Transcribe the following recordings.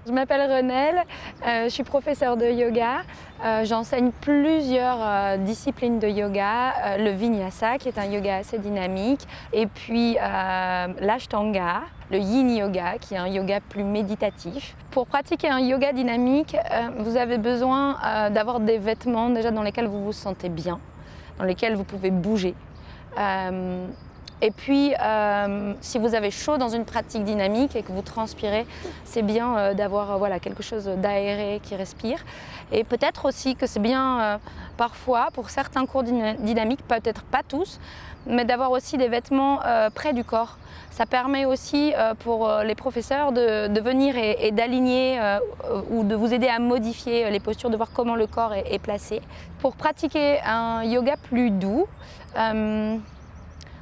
Je m'appelle Renelle, je suis professeure de yoga. J'enseigne plusieurs disciplines de yoga, le Vinyasa qui est un yoga assez dynamique, et puis l'Ashtanga, le Yin Yoga qui est un yoga plus méditatif. Pour pratiquer un yoga dynamique, vous avez besoin d'avoir des vêtements déjà dans lesquels vous vous sentez bien, dans lesquels vous pouvez bouger. Et puis, si vous avez chaud dans une pratique dynamique et que vous transpirez, c'est bien d'avoir quelque chose d'aéré qui respire. Et peut-être aussi que c'est bien parfois, pour certains cours dynamiques, peut-être pas tous, mais d'avoir aussi des vêtements près du corps. Ça permet aussi pour les professeurs de venir et d'aligner ou de vous aider à modifier les postures, de voir comment le corps est placé. Pour pratiquer un yoga plus doux,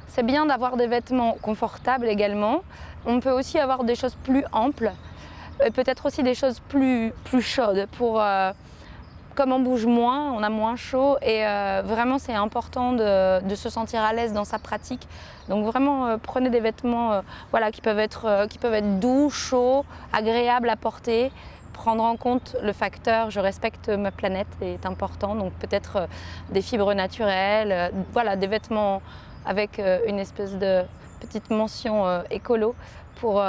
c'est bien d'avoir des vêtements confortables également. On peut aussi avoir des choses plus amples, et peut-être aussi des choses plus chaudes. Comme on bouge moins, on a moins chaud et vraiment c'est important de se sentir à l'aise dans sa pratique. Donc vraiment prenez des vêtements qui peuvent être doux, chauds, agréables à porter. Prendre en compte le facteur je respecte ma planète est important, donc peut-être des fibres naturelles, des vêtements avec une espèce de petite mention écolo pour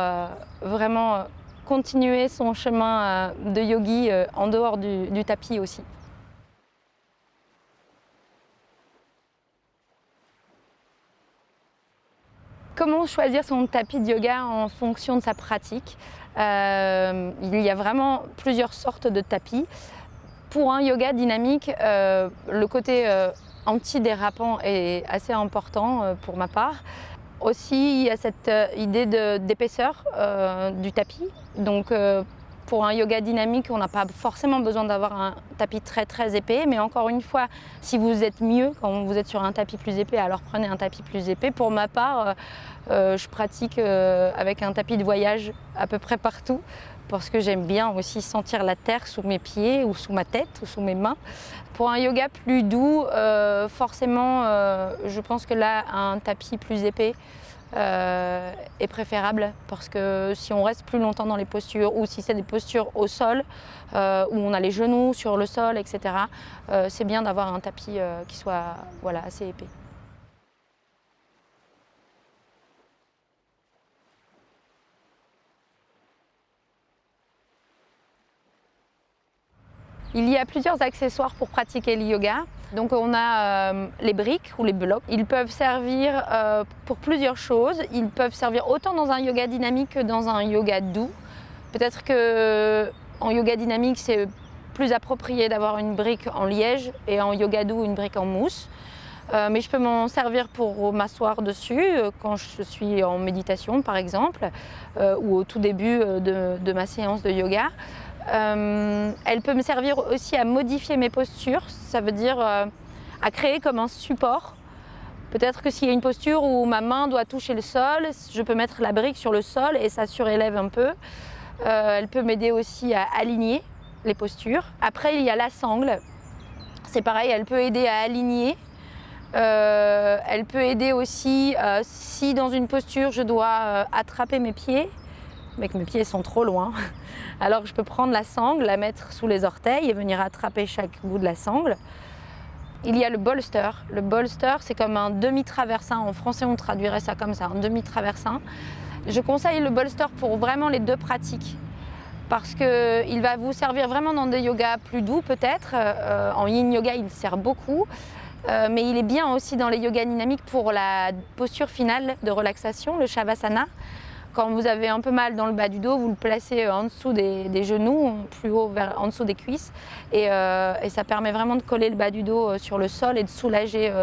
vraiment continuer son chemin de yogi en dehors du tapis aussi. Comment choisir son tapis de yoga en fonction de sa pratique? Il y a vraiment plusieurs sortes de tapis. Pour un yoga dynamique, le côté antidérapant est assez important pour ma part. Aussi, il y a cette idée d'épaisseur du tapis. Donc, pour un yoga dynamique, on n'a pas forcément besoin d'avoir un tapis très épais. Mais encore une fois, si vous êtes mieux quand vous êtes sur un tapis plus épais, alors prenez un tapis plus épais. Pour ma part, je pratique avec un tapis de voyage à peu près partout, parce que j'aime bien aussi sentir la terre sous mes pieds ou sous ma tête ou sous mes mains. Pour un yoga plus doux, forcément, je pense que là, un tapis plus épais est préférable, parce que si on reste plus longtemps dans les postures ou si c'est des postures au sol, où on a les genoux sur le sol, etc., c'est bien d'avoir un tapis qui soit assez épais. Il y a plusieurs accessoires pour pratiquer le yoga. Donc on a les briques ou les blocs. Ils peuvent servir pour plusieurs choses. Ils peuvent servir autant dans un yoga dynamique que dans un yoga doux. Peut-être qu'en yoga dynamique, c'est plus approprié d'avoir une brique en liège et en yoga doux, une brique en mousse. Mais je peux m'en servir pour m'asseoir dessus quand je suis en méditation par exemple, ou au tout début de ma séance de yoga. Elle peut me servir aussi à modifier mes postures, ça veut dire à créer comme un support. Peut-être que s'il y a une posture où ma main doit toucher le sol, je peux mettre la brique sur le sol et ça surélève un peu. Elle peut m'aider aussi à aligner les postures. Après, il y a la sangle. C'est pareil, elle peut aider à aligner. Elle peut aider aussi si dans une posture je dois attraper mes pieds, mais que mes pieds sont trop loin. Alors je peux prendre la sangle, la mettre sous les orteils et venir attraper chaque bout de la sangle. Il y a le bolster. Le bolster, c'est comme un demi-traversin. En français, on traduirait ça comme ça, un demi-traversin. Je conseille le bolster pour vraiment les deux pratiques, parce qu'il va vous servir vraiment dans des yogas plus doux peut-être. En yin yoga, il sert beaucoup. Mais il est bien aussi dans les yogas dynamiques pour la posture finale de relaxation, le Shavasana. Quand vous avez un peu mal dans le bas du dos, vous le placez en dessous des genoux, plus haut, en dessous des cuisses. Et ça permet vraiment de coller le bas du dos sur le sol et de soulager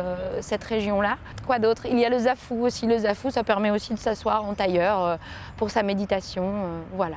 cette région-là. Quoi d'autre? Il y a le zafu aussi. Le zafu, ça permet aussi de s'asseoir en tailleur pour sa méditation. Voilà.